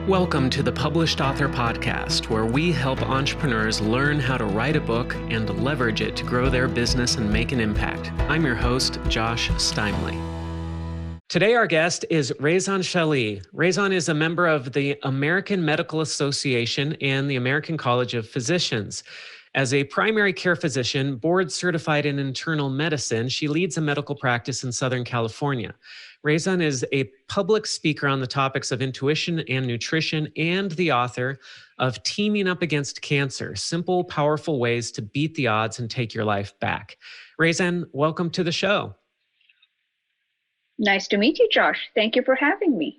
Welcome to the Published Author Podcast, where we help entrepreneurs learn how to write a book and leverage it to grow their business and make an impact. I'm your host, Josh Steimle. Today, our guest is Reyzan Shali. Reyzan is a member of the American Medical Association and the American College of Physicians. As a primary care physician, board certified in internal medicine, she leads a medical practice in Southern California. Reyzan is a public speaker on the topics of intuition and nutrition and the author of Teaming Up Against Cancer, Simple, Powerful Ways to Beat the Odds and Take Your Life Back. Reyzan, welcome to the show. Nice to meet you, Josh. Thank you for having me.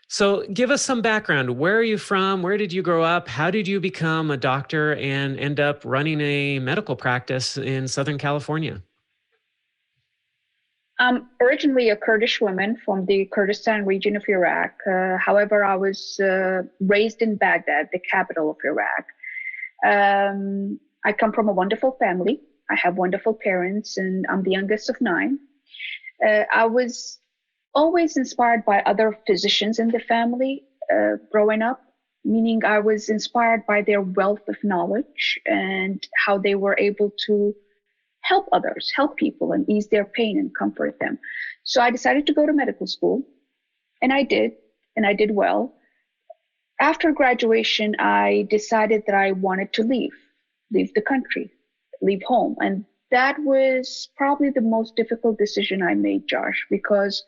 So give us some background. Where are you from? Where did you grow up? How did you become a doctor and end up running a medical practice in Southern California? I'm originally a Kurdish woman from the Kurdistan region of Iraq. However, I was raised in Baghdad, the capital of Iraq. I come from a wonderful family. I have wonderful parents, and I'm the youngest of 9. I was always inspired by other physicians in the family growing up, meaning I was inspired by their wealth of knowledge and how they were able to help others, help people, and ease their pain and comfort them. So I decided to go to medical school, and I did well. After graduation, I decided that I wanted to leave the country, leave home. And that was probably the most difficult decision I made, Josh, because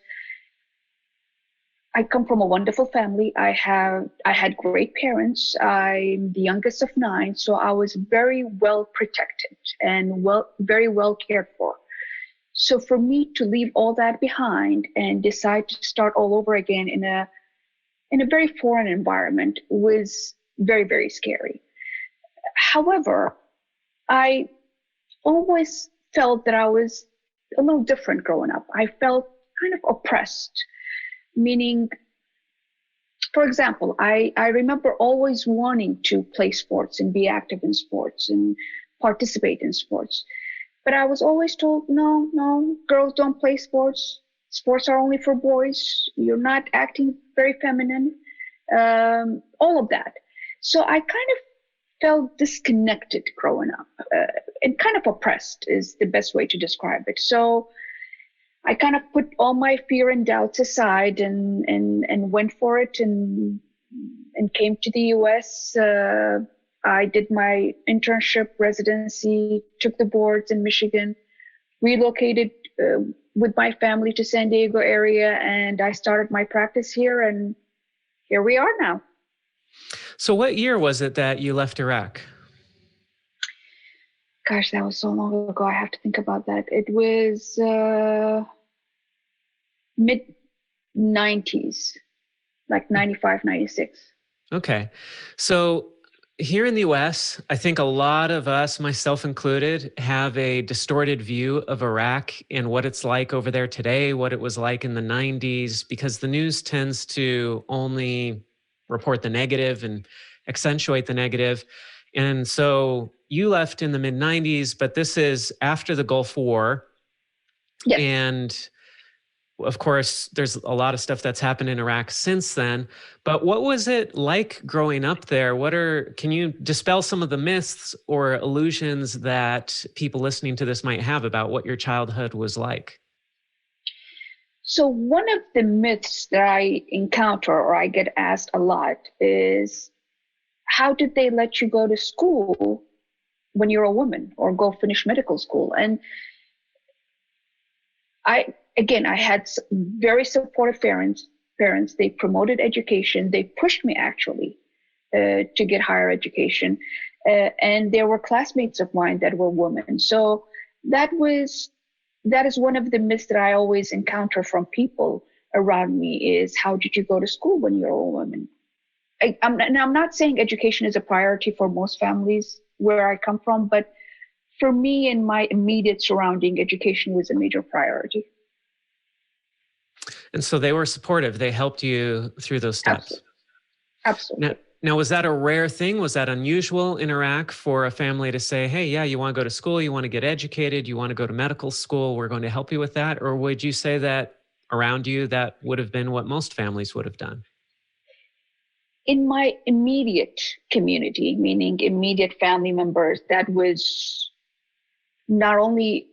I come from a wonderful family. I had great parents. I'm the youngest of 9, so I was very well protected and very well cared for. So for me to leave all that behind and decide to start all over again in a very foreign environment was very, very scary. However, I always felt that I was a little different growing up. I felt kind of oppressed. Meaning, for example, I remember always wanting to play sports and be active in sports and participate in sports. But I was always told, no, girls don't play sports. Sports are only for boys. You're not acting very feminine, all of that. So I kind of felt disconnected growing up and kind of oppressed is the best way to describe it. So I kind of put all my fear and doubts aside and went for it and came to the US. I did my internship residency, took the boards in Michigan, relocated with my family to San Diego area, and I started my practice here, and here we are now. So what year was it that you left Iraq? Gosh, that was so long ago. I have to think about that. It was mid-90s, like 95, 96. Okay. So here in the US, I think a lot of us, myself included, have a distorted view of Iraq and what it's like over there today, what it was like in the 90s, because the news tends to only report the negative and accentuate the negative. And so you left in the mid-90s, but this is after the Gulf War. Yes. And of course, there's a lot of stuff that's happened in Iraq since then. But what was it like growing up there? Can you dispel some of the myths or illusions that people listening to this might have about what your childhood was like? So one of the myths that I encounter or I get asked a lot is, how did they let you go to school when you're a woman or go finish medical school? And I had very supportive parents. They promoted education. They pushed me actually to get higher education. And there were classmates of mine that were women. So that is one of the myths that I always encounter from people around me is, how did you go to school when you're a woman? I'm not saying education is a priority for most families where I come from, but for me and my immediate surrounding, education was a major priority. And so they were supportive. They helped you through those steps. Absolutely. Now, was that a rare thing? Was that unusual in Iraq for a family to say, hey, yeah, you want to go to school, you want to get educated, you want to go to medical school, we're going to help you with that? Or would you say that around you, that would have been what most families would have done? in my immediate community, meaning immediate family members, that was not only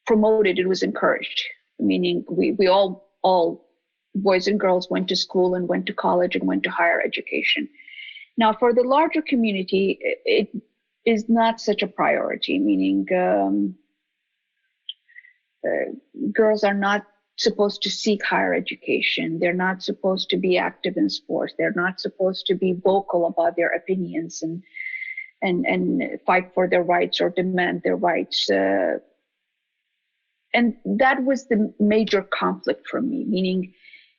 promoted, it was encouraged. Meaning we all boys and girls went to school and went to college and went to higher education. Now, for the larger community, it is not such a priority, meaning girls are not supposed to seek higher education. They're not supposed to be active in sports. They're not supposed to be vocal about their opinions and fight for their rights or demand their rights. And that was the major conflict for me,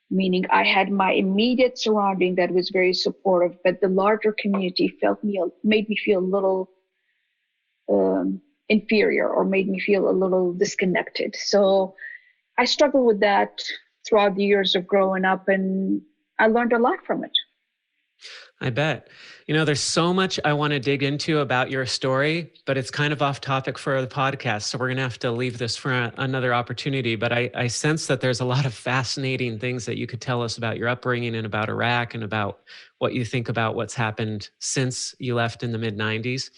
meaning I had my immediate surrounding that was very supportive, but the larger community made me feel a little inferior, or made me feel a little disconnected. So I struggled with that throughout the years of growing up, and I learned a lot from it. I bet. There's so much I want to dig into about your story, but it's kind of off topic for the podcast. So we're going to have to leave this for another opportunity. But I sense that there's a lot of fascinating things that you could tell us about your upbringing and about Iraq and about what you think about what's happened since you left in the mid-90s.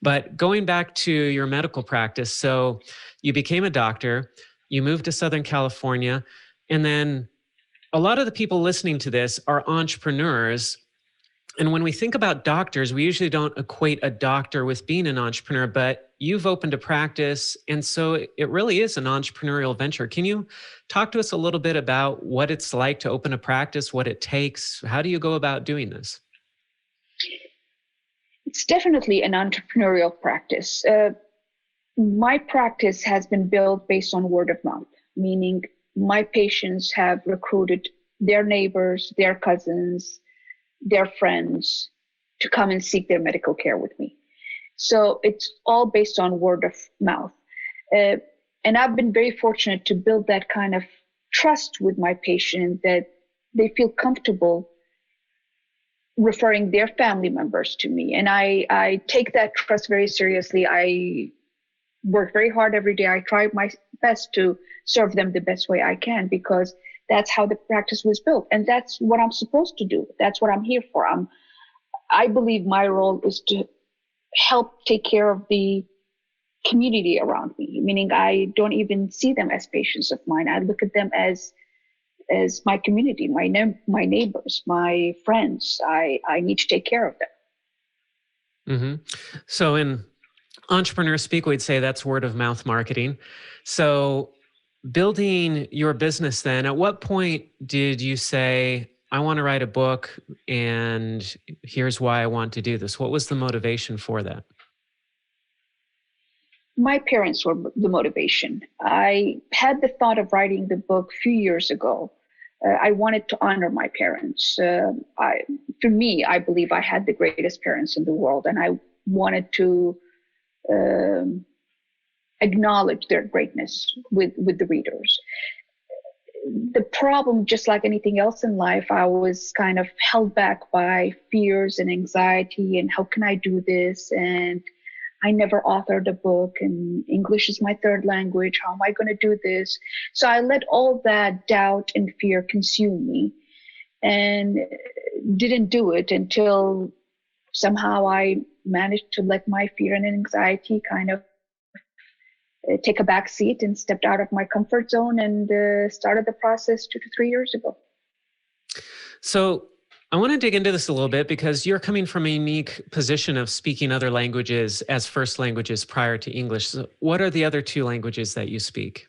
But going back to your medical practice, so you became a doctor, you moved to Southern California, and then a lot of the people listening to this are entrepreneurs. And when we think about doctors, we usually don't equate a doctor with being an entrepreneur, but you've opened a practice. And so it really is an entrepreneurial venture. Can you talk to us a little bit about what it's like to open a practice, what it takes? How do you go about doing this? It's definitely an entrepreneurial practice. My practice has been built based on word of mouth, meaning my patients have recruited their neighbors, their cousins, their friends to come and seek their medical care with me. So it's all based on word of mouth. And I've been very fortunate to build that kind of trust with my patient that they feel comfortable referring their family members to me. And I take that trust very seriously. I work very hard every day. I try my best to serve them the best way I can, because that's how the practice was built. And that's what I'm supposed to do. That's what I'm here for. I believe my role is to help take care of the community around me, meaning I don't even see them as patients of mine. I look at them as my community, my neighbors, my friends. I need to take care of them. Mm-hmm. So in entrepreneur speak, we'd say that's word of mouth marketing. So building your business then, at what point did you say, I want to write a book and here's why I want to do this? What was the motivation for that? My parents were the motivation. I had the thought of writing the book a few years ago. I wanted to honor my parents. For me, I believe I had the greatest parents in the world, and I wanted to acknowledge their greatness with the readers. The problem, just like anything else in life, I was kind of held back by fears and anxiety, and how can I do this? And I never authored a book, and English is my third language. How am I going to do this? So I let all that doubt and fear consume me, and didn't do it until somehow I managed to let my fear and anxiety kind of take a back seat and stepped out of my comfort zone and started the process 2 to 3 years ago. So I want to dig into this a little bit because you're coming from a unique position of speaking other languages as first languages prior to English. So what are the other 2 languages that you speak?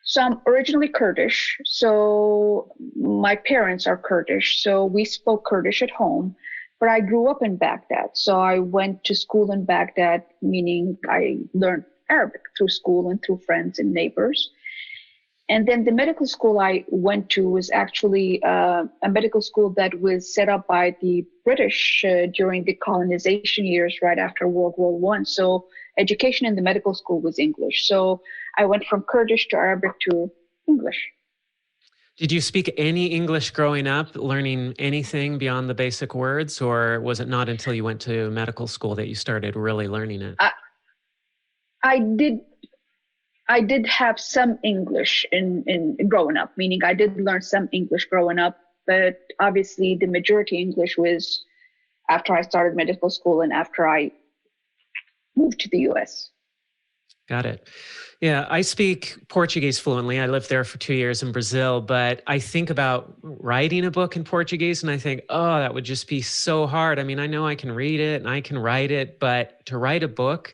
So I'm originally Kurdish. So my parents are Kurdish. So we spoke Kurdish at home, but I grew up in Baghdad. So I went to school in Baghdad, meaning I learned Arabic through school and through friends and neighbors. And then the medical school I went to was actually a medical school that was set up by the British during the colonization years right after World War I. So education in the medical school was English. So I went from Kurdish to Arabic to English. Did you speak any English growing up, learning anything beyond the basic words, or was it not until you went to medical school that you started really learning it? I did have some English in growing up, meaning I did learn some English growing up, but obviously the majority English was after I started medical school and after I moved to the US. Got it. Yeah, I speak Portuguese fluently. I lived there for 2 years in Brazil, but I think about writing a book in Portuguese and I think, oh, that would just be so hard. I mean, I know I can read it and I can write it, but to write a book,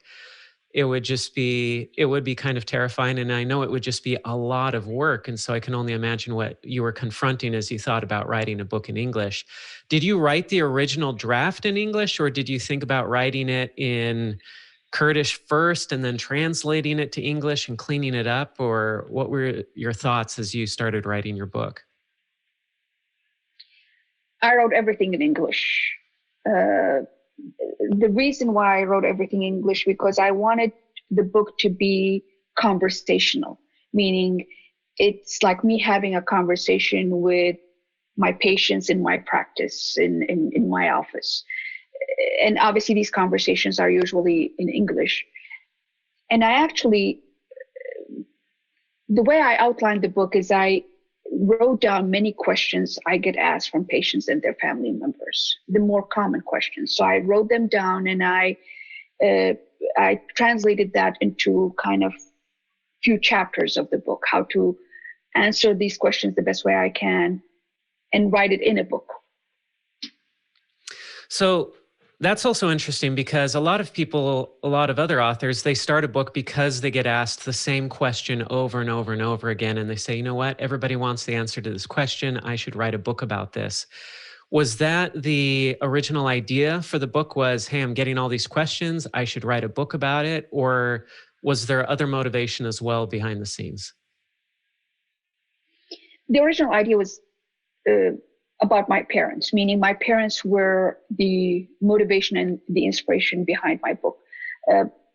it would be kind of terrifying. And I know it would just be a lot of work. And so I can only imagine what you were confronting as you thought about writing a book in English. Did you write the original draft in English, or did you think about writing it in Kurdish first and then translating it to English and cleaning it up? Or what were your thoughts as you started writing your book? I wrote everything in English. The reason why I wrote everything in English, because I wanted the book to be conversational, meaning it's like me having a conversation with my patients in my practice, in my office. And obviously these conversations are usually in English. And I actually, the way I outlined the book is I wrote down many questions I get asked from patients and their family members, the more common questions. So I wrote them down and I translated that into kind of few chapters of the book, how to answer these questions the best way I can and write it in a book. So that's also interesting because a lot of people, a lot of other authors, they start a book because they get asked the same question over and over and over again. And they say, you know what, everybody wants the answer to this question. I should write a book about this. Was that the original idea for the book, was, hey, I'm getting all these questions, I should write a book about it? Or was there other motivation as well behind the scenes? The original idea was about my parents, meaning my parents were the motivation and the inspiration behind my book.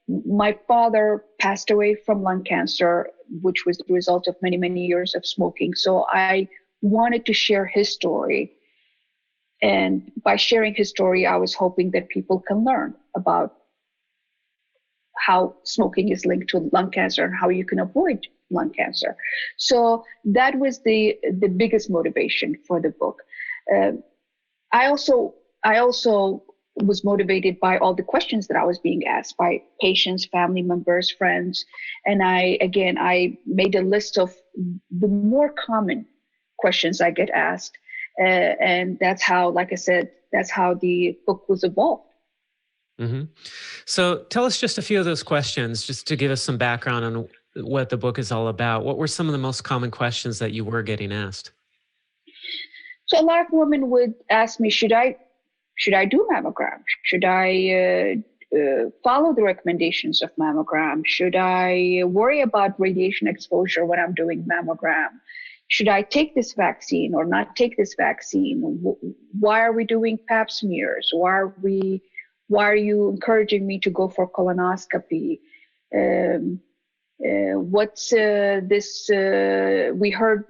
My father passed away from lung cancer, which was the result of many, many years of smoking. So I wanted to share his story. And by sharing his story, I was hoping that people can learn about how smoking is linked to lung cancer and how you can avoid lung cancer. So that was the biggest motivation for the book. I also was motivated by all the questions that I was being asked by patients, family members, friends. And I made a list of the more common questions I get asked. And that's how, like I said, that's how the book was evolved. Mm-hmm. So tell us just a few of those questions, just to give us some background on what the book is all about. What were some of the most common questions that you were getting asked? So a lot of women would ask me, should I do mammogram? Should I follow the recommendations of mammogram? Should I worry about radiation exposure when I'm doing mammogram? Should I take this vaccine or not take this vaccine? Why are we doing pap smears? Why are you encouraging me to go for colonoscopy? What's this? We heard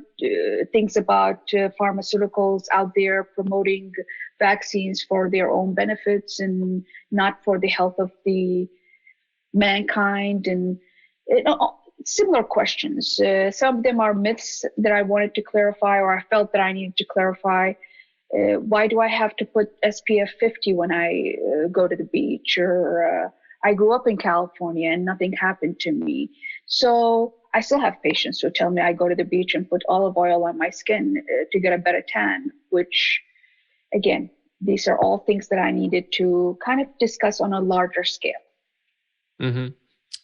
things about pharmaceuticals out there promoting vaccines for their own benefits and not for the health of the mankind, and similar questions. Some of them are myths that I wanted to clarify, or I felt that I needed to clarify. Why do I have to put SPF 50 when I go to the beach? Or I grew up in California and nothing happened to me. So I still have patients who tell me I go to the beach and put olive oil on my skin to get a better tan, which, again, these are all things that I needed to kind of discuss on a larger scale. Mm-hmm.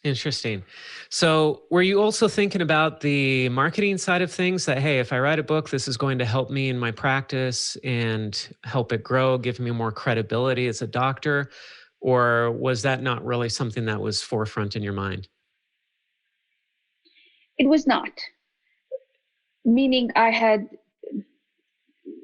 Interesting. So were you also thinking about the marketing side of things, that, hey, if I write a book, this is going to help me in my practice and help it grow, give me more credibility as a doctor? Or was that not really something that was forefront in your mind? It was not. Meaning I had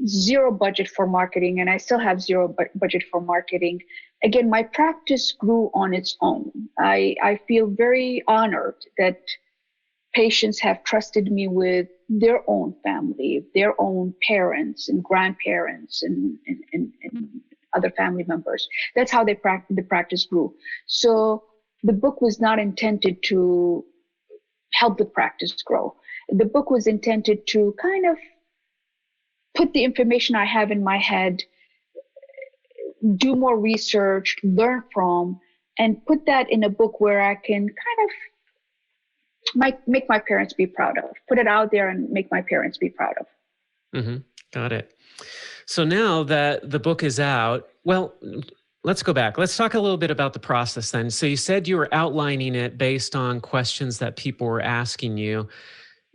zero budget for marketing, and I still have zero budget for marketing. Again, my practice grew on its own. I feel very honored that patients have trusted me with their own family, their own parents and grandparents and other family members. That's how the practice grew. So the book was not intended to help the practice grow. The book was intended to kind of put the information I have in my head, do more research, learn from, and put that in a book where I can kind of make my parents be proud of, put it out there and make my parents be proud of. Mm-hmm. Got it. So now that the book is out, well, let's go back. Let's talk a little bit about the process then. So you said you were outlining it based on questions that people were asking you.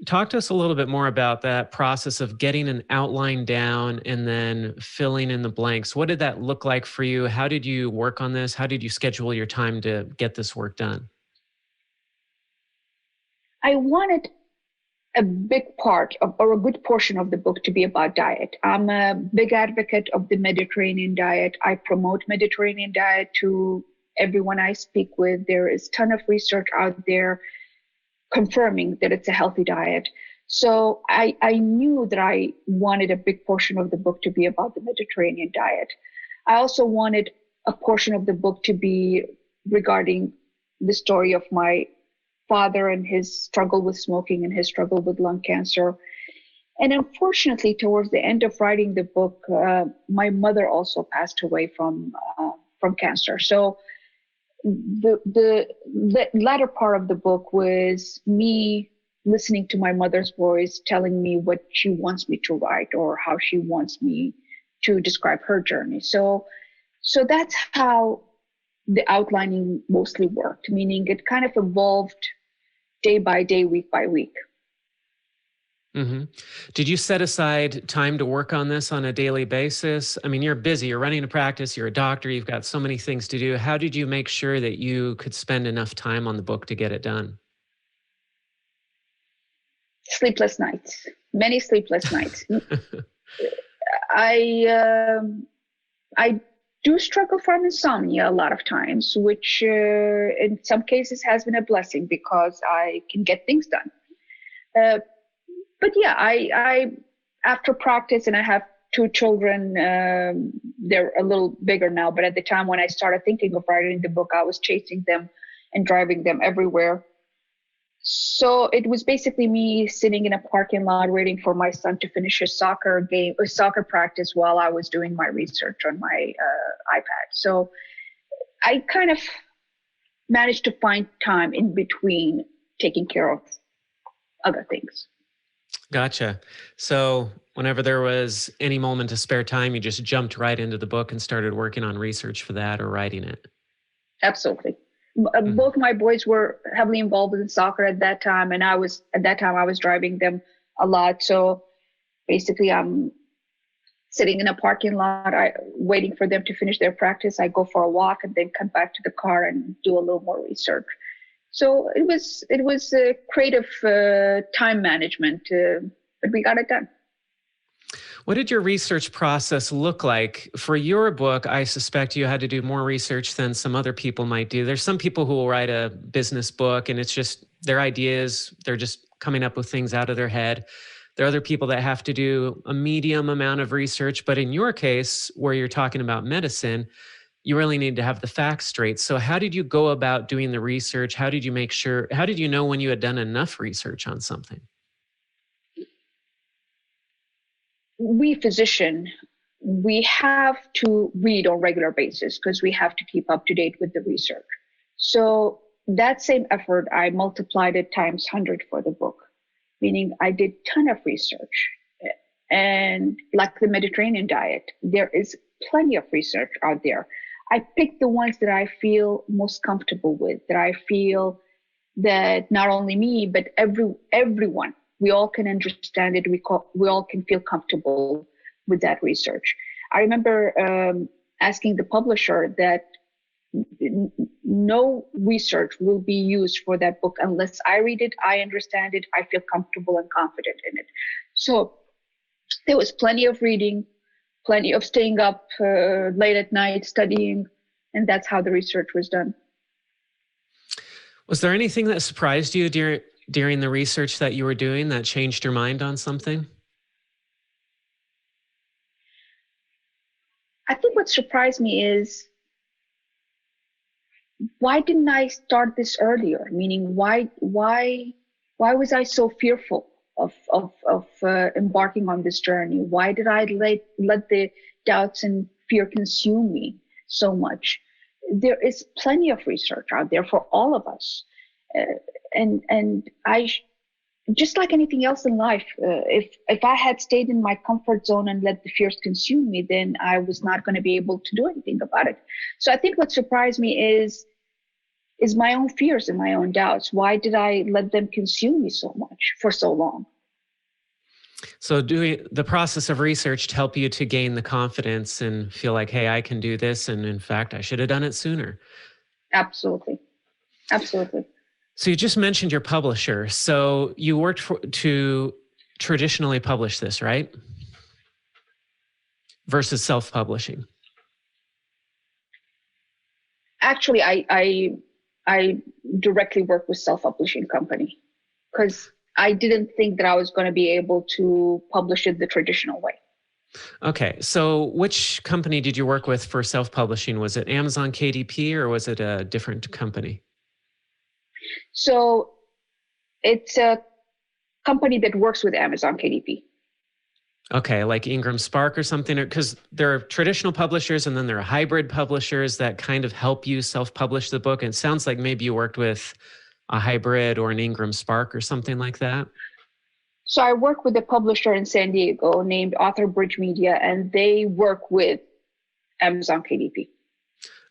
Talk to us a little bit more about that process of getting an outline down and then filling in the blanks. What did that look like for you? How did you work on this? How did you schedule your time to get this work done? I wanted a big part of, or a good portion of the book to be about diet. I'm a big advocate of the Mediterranean diet. I promote Mediterranean diet to everyone I speak with. There is a ton of research out there confirming that it's a healthy diet. So I knew that I wanted a big portion of the book to be about the Mediterranean diet. I also wanted a portion of the book to be regarding the story of my father and his struggle with smoking and his struggle with lung cancer. And unfortunately, towards the end of writing the book, my mother also passed away from cancer. So the latter part of the book was me listening to my mother's voice, telling me what she wants me to write or how she wants me to describe her journey. So that's how the outlining mostly worked, meaning it kind of evolved day by day, week by week. Mm-hmm. Did you set aside time to work on this on a daily basis? I mean, you're busy, you're running a practice, you're a doctor, you've got so many things to do. How did you make sure that you could spend enough time on the book to get it done? Sleepless nights, many sleepless nights. I do struggle from insomnia a lot of times, which in some cases has been a blessing because I can get things done. But yeah, I after practice, and I have two children, they're a little bigger now, but at the time when I started thinking of writing the book, I was chasing them and driving them everywhere. So it was basically me sitting in a parking lot waiting for my son to finish his soccer practice while I was doing my research on my iPad. So I kind of managed to find time in between taking care of other things. Gotcha. So whenever there was any moment to spare time, you just jumped right into the book and started working on research for that or writing it. Absolutely. Both my boys were heavily involved in soccer at that time, and I was driving them a lot. So basically, I'm sitting in a parking lot, waiting for them to finish their practice. I go for a walk and then come back to the car and do a little more research. So it was a creative time management, but we got it done. What did your research process look like? For your book, I suspect you had to do more research than some other people might do. There's some people who will write a business book and it's just their ideas, they're just coming up with things out of their head. There are other people that have to do a medium amount of research, but in your case, where you're talking about medicine, you really need to have the facts straight. So how did you go about doing the research? How did you know when you had done enough research on something? We physicians, we have to read on a regular basis because we have to keep up to date with the research. So that same effort, I multiplied it times 100 for the book, meaning I did a ton of research. And like the Mediterranean diet, there is plenty of research out there. I picked the ones that I feel most comfortable with, that I feel that not only me, but everyone, we all can understand it. We all can feel comfortable with that research. I remember asking the publisher that no research will be used for that book unless I read it, I understand it, I feel comfortable and confident in it. So there was plenty of reading, plenty of staying up late at night studying, and that's how the research was done. Was there anything that surprised you during the research that you were doing that changed your mind on something? I think what surprised me is, why didn't I start this earlier? Meaning, why was I so fearful of embarking on this journey? Why did I let the doubts and fear consume me so much? There is plenty of research out there for all of us, and just like anything else in life, if I had stayed in my comfort zone and let the fears consume me, then I was not going to be able to do anything about it. So I think what surprised me is my own fears and my own doubts. Why did I let them consume me so much for so long? So doing the process of research to help you to gain the confidence and feel like, hey, I can do this. And in fact, I should have done it sooner. Absolutely. Absolutely. So you just mentioned your publisher. So you worked to traditionally publish this, right? Versus self-publishing. Actually, I directly work with self-publishing company because I didn't think that I was going to be able to publish it the traditional way. Okay. So which company did you work with for self-publishing? Was it Amazon KDP or was it a different company? So it's a company that works with Amazon KDP. Okay, like Ingram Spark or something, because there are traditional publishers and then there are hybrid publishers that kind of help you self-publish the book. And it sounds like maybe you worked with a hybrid or an Ingram Spark or something like that. So I work with a publisher in San Diego named Author Bridge Media, and they work with Amazon KDP.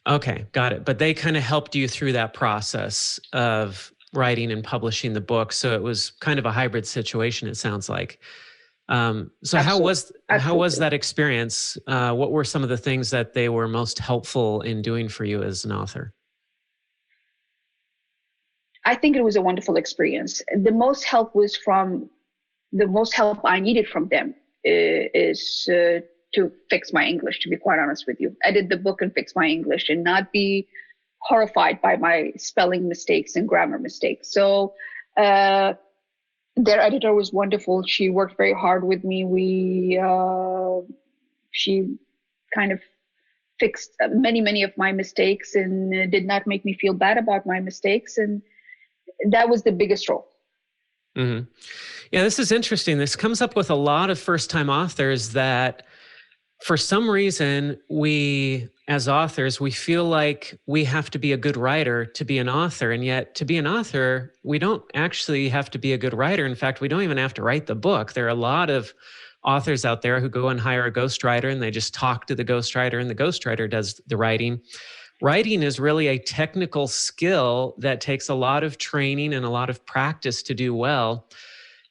Okay, got it. But they kind of helped you through that process of writing and publishing the book. So it was kind of a hybrid situation, it sounds like. So how was that experience? What were some of the things that they were most helpful in doing for you as an author? I think it was a wonderful experience. The most help I needed from them is to fix my English, to be quite honest with you. Edit the book and fix my English and not be horrified by my spelling mistakes and grammar mistakes. So their editor was wonderful. She worked very hard with me. She kind of fixed many of my mistakes and did not make me feel bad about my mistakes. And that was the biggest role. Mm-hmm. Yeah, this is interesting. This comes up with a lot of first-time authors that for some reason, we, as authors, we feel like we have to be a good writer to be an author. And yet to be an author, we don't actually have to be a good writer. In fact, we don't even have to write the book. There are a lot of authors out there who go and hire a ghostwriter and they just talk to the ghostwriter and the ghostwriter does the writing. Writing is really a technical skill that takes a lot of training and a lot of practice to do well.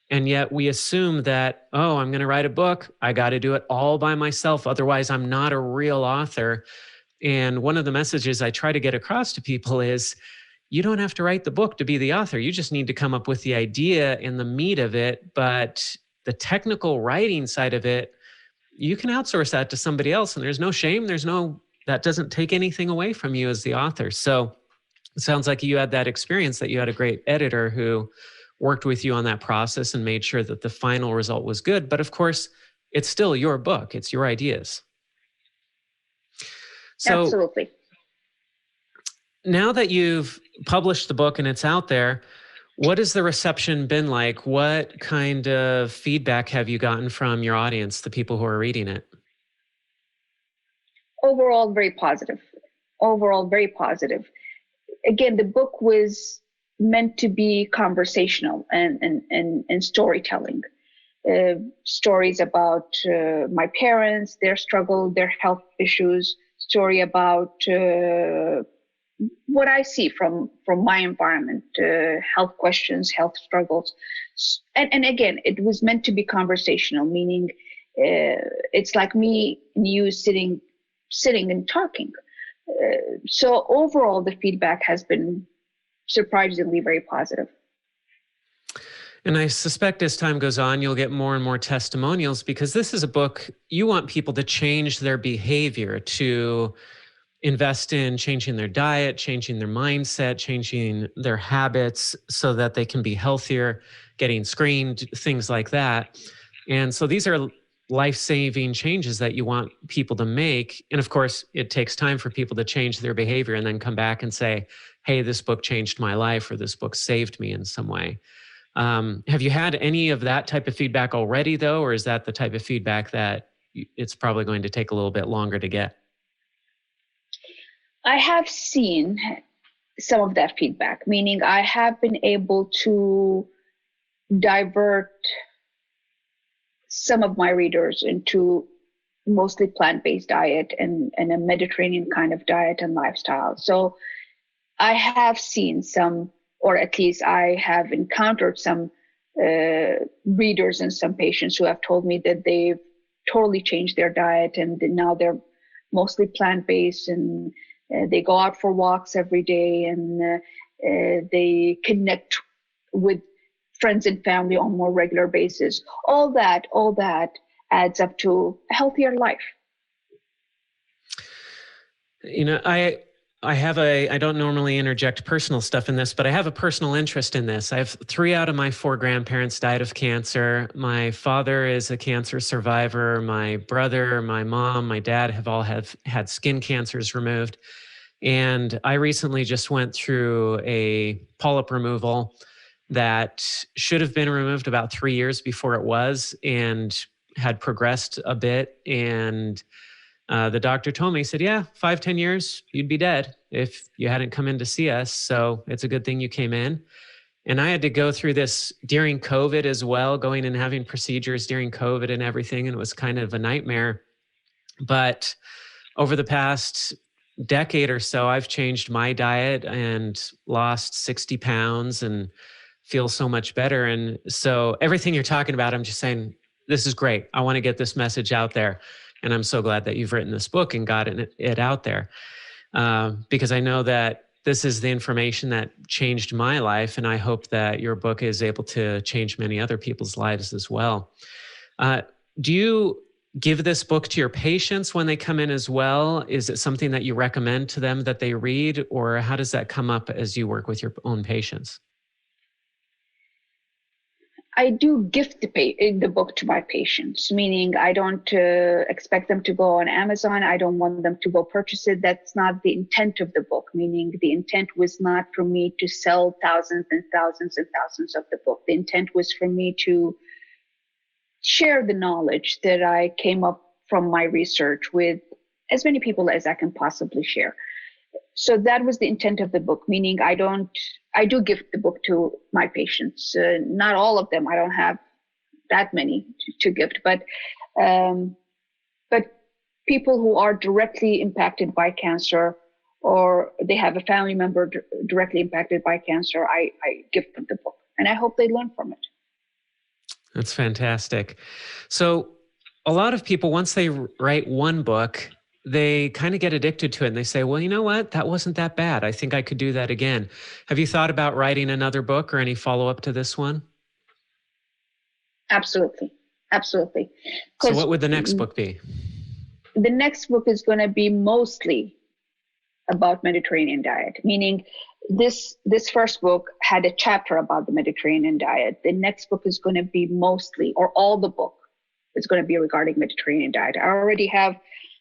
And yet we assume that, oh, I'm going to write a book. I got to do it all by myself. Otherwise, I'm not a real author. And one of the messages I try to get across to people is you don't have to write the book to be the author. You just need to come up with the idea and the meat of it. But the technical writing side of it, you can outsource that to somebody else. And there's no shame. That doesn't take anything away from you as the author. So it sounds like you had that experience, that you had a great editor who worked with you on that process and made sure that the final result was good. But of course, it's still your book. It's your ideas. So absolutely. Now that you've published the book and it's out there, what has the reception been like? What kind of feedback have you gotten from your audience, the people who are reading it? Overall, very positive. Again, the book was meant to be conversational and storytelling. Stories about my parents, their struggle, their health issues, story about what I see from my environment, health questions, health struggles. And again, it was meant to be conversational, meaning it's like me and you sitting and talking. So overall, the feedback has been surprisingly very positive. And I suspect as time goes on, you'll get more and more testimonials because this is a book you want people to change their behavior, to invest in changing their diet, changing their mindset, changing their habits so that they can be healthier, getting screened, things like that. And so these are life-saving changes that you want people to make. And of course, it takes time for people to change their behavior and then come back and say, hey, this book changed my life or this book saved me in some way. Have you had any of that type of feedback already, though, or is that the type of feedback that it's probably going to take a little bit longer to get? I have seen some of that feedback, meaning I have been able to divert some of my readers into mostly plant-based diet and a Mediterranean kind of diet and lifestyle. So I have seen some, or at least I have encountered some readers and some patients who have told me that they've totally changed their diet and now they're mostly plant-based, and they go out for walks every day, and they connect with friends and family on a more regular basis. All that adds up to a healthier life. You know, I don't normally interject personal stuff in this, but I have a personal interest in this. I have 3 out of my 4 grandparents died of cancer. My father is a cancer survivor. My brother, my mom, my dad have all had skin cancers removed. And I recently just went through a polyp removal that should have been removed about 3 years before it was, and had progressed a bit. And the doctor told me, he said, yeah, 5-10 years, you'd be dead if you hadn't come in to see us. So it's a good thing you came in. And I had to go through this during COVID as well, going and having procedures during COVID and everything. And it was kind of a nightmare. But over the past decade or so, I've changed my diet and lost 60 pounds and feel so much better. And so everything you're talking about, I'm just saying, this is great. I want to get this message out there. And I'm so glad that you've written this book and got it out there, because I know that this is the information that changed my life. And I hope that your book is able to change many other people's lives as well. Do you give this book to your patients when they come in as well? Is it something that you recommend to them that they read, or how does that come up as you work with your own patients? I do gift the book to my patients, meaning I don't expect them to go on Amazon. I don't want them to go purchase it. That's not the intent of the book, meaning the intent was not for me to sell thousands and thousands and thousands of the book. The intent was for me to share the knowledge that I came up from my research with as many people as I can possibly share. So that was the intent of the book, meaning I do give the book to my patients. Not all of them. I don't have that many to gift, but people who are directly impacted by cancer, or they have a family member directly impacted by cancer, I give them the book, and I hope they learn from it. That's fantastic. So a lot of people, once they write one book, they kind of get addicted to it and they say, well, you know what? That wasn't that bad. I think I could do that again. Have you thought about writing another book or any follow-up to this one? Absolutely. Absolutely. So what would the next book be? The next book is going to be mostly about Mediterranean diet, meaning this first book had a chapter about the Mediterranean diet. The next book is going to be mostly, or all the book is going to be regarding Mediterranean diet. I already have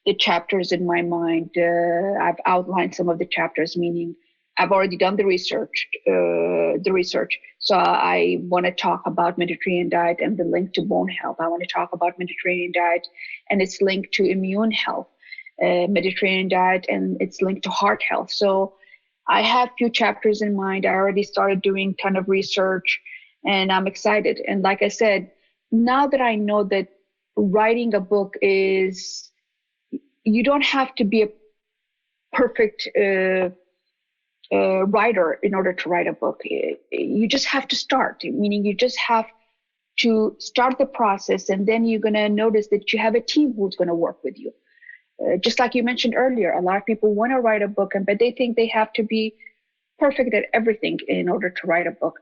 the chapters in my mind. I've outlined some of the chapters, meaning I've already done the research. So I want to talk about Mediterranean diet and the link to bone health. I want to talk about Mediterranean diet and its link to immune health, Mediterranean diet and its link to heart health. So I have a few chapters in mind. I already started doing a ton of research, and I'm excited. And like I said, now that I know that writing a book is, you don't have to be a perfect writer in order to write a book. You just have to start, meaning you just have to start the process, and then you're going to notice that you have a team who's going to work with you. Just like you mentioned earlier, a lot of people want to write a book, but they think they have to be perfect at everything in order to write a book.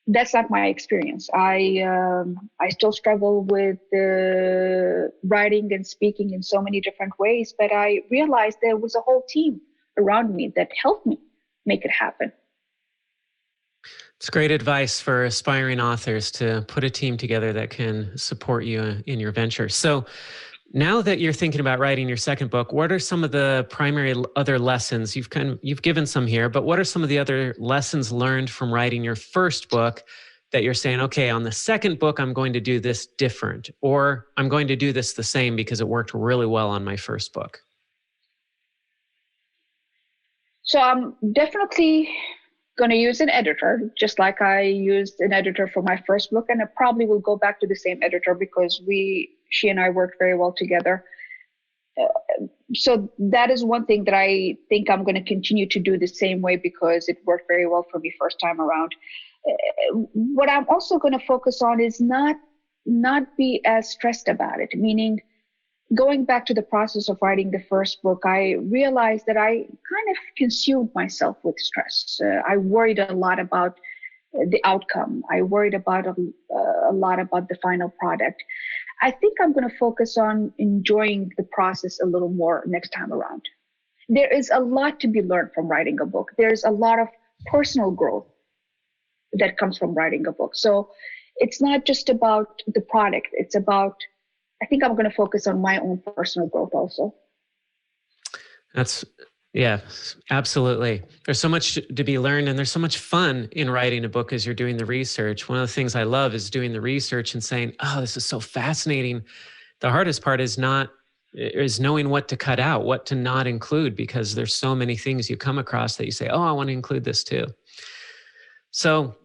That's not my experience. I still struggle with writing and speaking in so many different ways, but I realized there was a whole team around me that helped me make it happen. It's great advice for aspiring authors to put a team together that can support you in your venture. So now that you're thinking about writing your second book, what are some of the primary other lessons? You've given some here, but what are some of the other lessons learned from writing your first book that you're saying, okay, on the second book, I'm going to do this different, or I'm going to do this the same because it worked really well on my first book? So I'm definitely going to use an editor, just like I used an editor for my first book, and I probably will go back to the same editor because she and I worked very well together. So that is one thing that I think I'm going to continue to do the same way because it worked very well for me first time around. What I'm also going to focus on is not be as stressed about it, meaning going back to the process of writing the first book, I realized that I kind of consumed myself with stress. I worried a lot about the outcome. I worried about a lot about the final product. I think I'm going to focus on enjoying the process a little more next time around. There is a lot to be learned from writing a book. There's a lot of personal growth that comes from writing a book. So it's not just about the product. It's about, I think I'm going to focus on my own personal growth also. Yeah, absolutely. There's so much to be learned, and there's so much fun in writing a book as you're doing the research. One of the things I love is doing the research and saying, oh, this is so fascinating. The hardest part is knowing what to cut out, what to not include, because there's so many things you come across that you say, oh, I want to include this too. So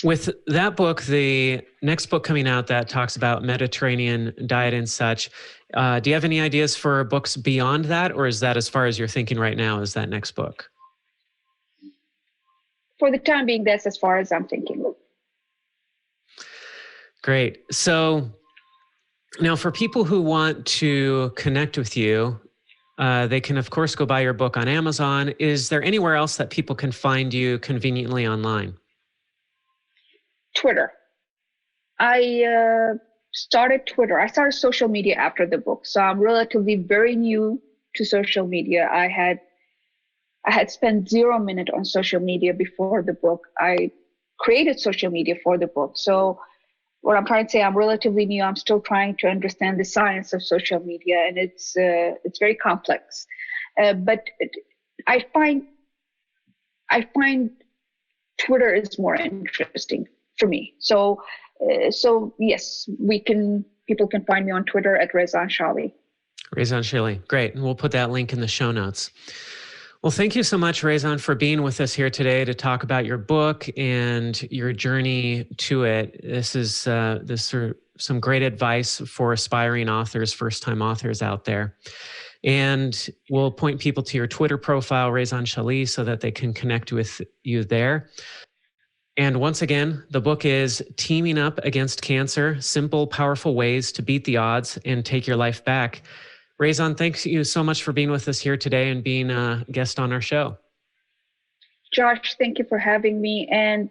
with that book, the next book coming out that talks about Mediterranean diet and such, do you have any ideas for books beyond that? Or is that as far as you're thinking right now, is that next book? For the time being, that's as far as I'm thinking. Great. So now for people who want to connect with you, they can, of course, go buy your book on Amazon. Is there anywhere else that people can find you conveniently online? Twitter. I started Twitter. I started social media after the book, so I'm relatively very new to social media. I had spent 0 minutes on social media before the book. I created social media for the book. So what I'm trying to say, I'm relatively new. I'm still trying to understand the science of social media, and it's very complex. But I find Twitter is more interesting for me. So yes, people can find me on Twitter at Reyzan Shali. Reyzan Shali. Great. And we'll put that link in the show notes. Well, thank you so much, Reyzan, for being with us here today to talk about your book and your journey to it. This is some great advice for aspiring authors, first-time authors out there. And we'll point people to your Twitter profile, Reyzan Shali, so that they can connect with you there. And once again, the book is Teaming Up Against Cancer, Simple, Powerful Ways to Beat the Odds and Take Your Life Back. Reyzan, thanks you so much for being with us here today and being a guest on our show. Josh, thank you for having me. And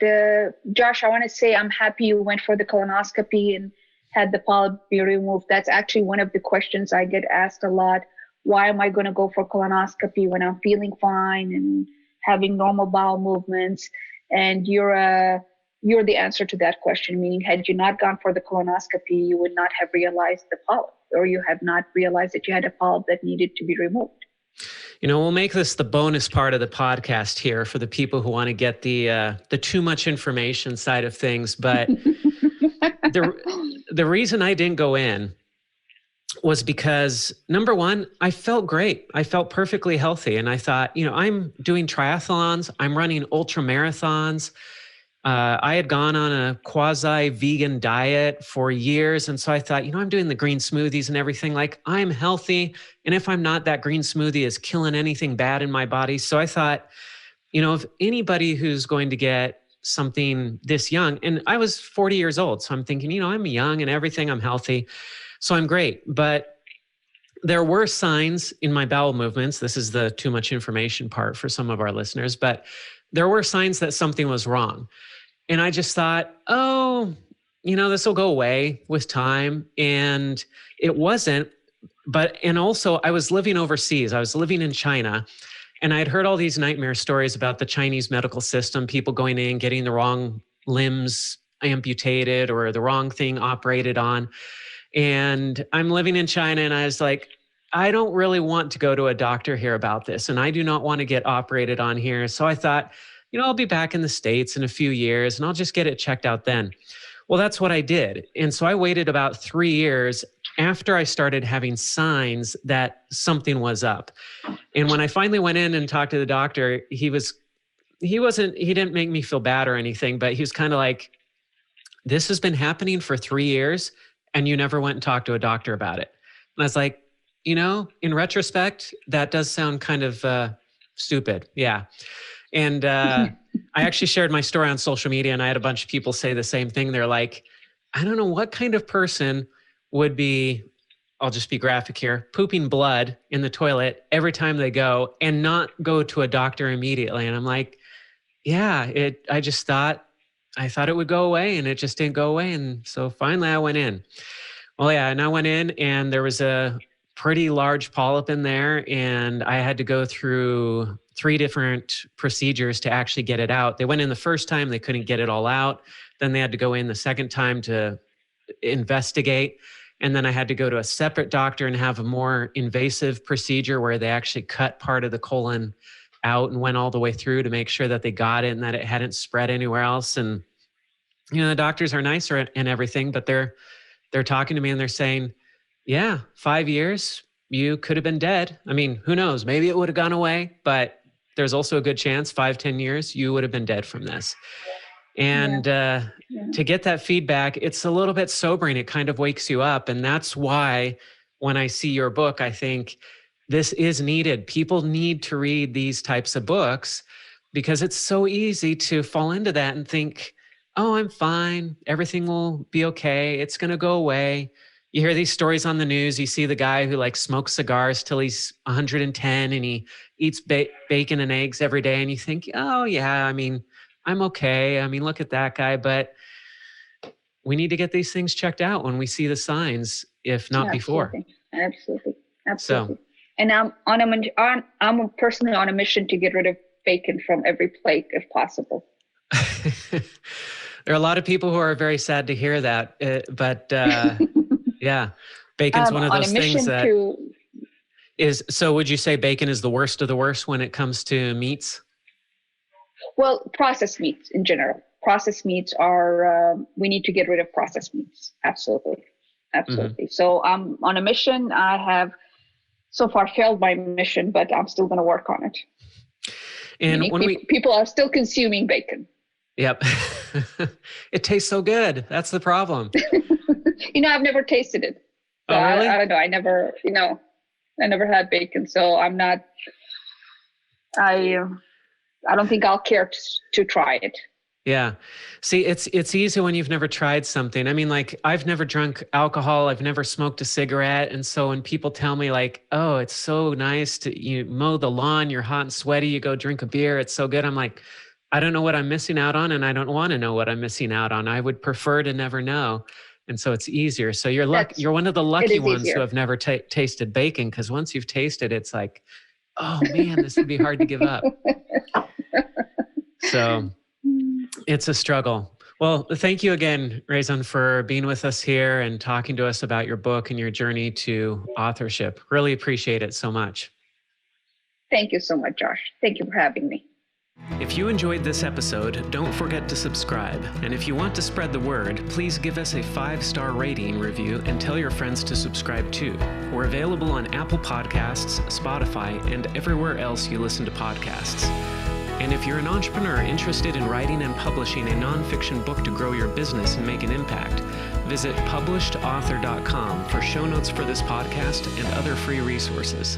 Josh, I want to say I'm happy you went for the colonoscopy and had the polyp be removed. That's actually one of the questions I get asked a lot. Why am I going to go for colonoscopy when I'm feeling fine and having normal bowel movements? And you're the answer to that question, meaning had you not gone for the colonoscopy, you would not have realized the polyp, or you have not realized that you had a polyp that needed to be removed. You know, we'll make this the bonus part of the podcast here for the people who want to get the too much information side of things. But the reason I didn't go in was because, number one, I felt great. I felt perfectly healthy. And I thought, I'm doing triathlons. I'm running ultra marathons. I had gone on a quasi-vegan diet for years. And so I thought, I'm doing the green smoothies and everything. Like, I'm healthy. And if I'm not, that green smoothie is killing anything bad in my body. So I thought, if anybody who's going to get something this young, and I was 40 years old. So I'm thinking, I'm young and everything, I'm healthy. So I'm great. But there were signs in my bowel movements. This is the too much information part for some of our listeners, but there were signs that something was wrong. And I just thought, this will go away with time. And it wasn't. And also I was living overseas. I was living in China, and I'd heard all these nightmare stories about the Chinese medical system, people going in, getting the wrong limbs amputated or the wrong thing operated on. And I'm living in China, and I was like, I don't really want to go to a doctor here about this, and I do not want to get operated on here. So I thought, I'll be back in the States in a few years and I'll just get it checked out then. Well, that's what I did. And so I waited about 3 years after I started having signs that something was up. And when I finally went in and talked to the doctor, he didn't make me feel bad or anything, but he was kind of like, this has been happening for 3 years and you never went and talked to a doctor about it. And I was like, in retrospect, that does sound kind of stupid. Yeah. And I actually shared my story on social media and I had a bunch of people say the same thing. They're like, I don't know what kind of person would be, I'll just be graphic here, pooping blood in the toilet every time they go and not go to a doctor immediately. And I'm like, yeah, I thought it would go away and it just didn't go away. And so finally I went in. Well, yeah, and I went in and there was a pretty large polyp in there and I had to go through 3 different procedures to actually get it out. They went in the first time, they couldn't get it all out. Then they had to go in the second time to investigate. And then I had to go to a separate doctor and have a more invasive procedure where they actually cut part of the colon out and went all the way through to make sure that they got it and that it hadn't spread anywhere else. And, the doctors are nicer and everything, but they're talking to me and they're saying, yeah, 5 years, you could have been dead. I mean, who knows? Maybe it would have gone away, but there's also a good chance 5-10 years, you would have been dead from this. And to get that feedback, it's a little bit sobering. It kind of wakes you up. And that's why when I see your book, I think this is needed. People need to read these types of books because it's so easy to fall into that and think, oh, I'm fine. Everything will be okay. It's going to go away. You hear these stories on the news. You see the guy who smokes cigars till he's 110 and he eats bacon and eggs every day. And you think, oh yeah, I mean, I'm okay. I mean, look at that guy. But we need to get these things checked out when we see the signs, if not before. Absolutely. So, and I'm personally on a mission to get rid of bacon from every plate if possible. There are a lot of people who are very sad to hear that, but yeah, bacon's one of those things that is. So, would you say bacon is the worst of the worst when it comes to meats? Well, processed meats in general. Processed meats are. We need to get rid of processed meats. Absolutely. Mm-hmm. So, I'm on a mission. I have so far failed my mission, but I'm still going to work on it. And people are still consuming bacon. Yep. It tastes so good. That's the problem. I've never tasted it. So oh, really? I don't know. I never had bacon. So I'm not, I don't think I'll care to try it. Yeah. See, it's easy when you've never tried something. I mean, I've never drunk alcohol. I've never smoked a cigarette. And so when people tell me oh, it's so nice you mow the lawn, you're hot and sweaty, you go drink a beer, it's so good. I'm like, I don't know what I'm missing out on, and I don't want to know what I'm missing out on. I would prefer to never know. And so it's easier. So you're one of the lucky ones who have never tasted bacon, because once you've tasted it, it's like, oh man, this would be hard to give up. So it's a struggle. Well, thank you again, Reyzan, for being with us here and talking to us about your book and your journey to authorship. Really appreciate it so much. Thank you so much, Josh. Thank you for having me. If you enjoyed this episode, don't forget to subscribe. And if you want to spread the word, please give us a 5-star rating review and tell your friends to subscribe too. We're available on Apple Podcasts, Spotify, and everywhere else you listen to podcasts. And if you're an entrepreneur interested in writing and publishing a nonfiction book to grow your business and make an impact, visit publishedauthor.com for show notes for this podcast and other free resources.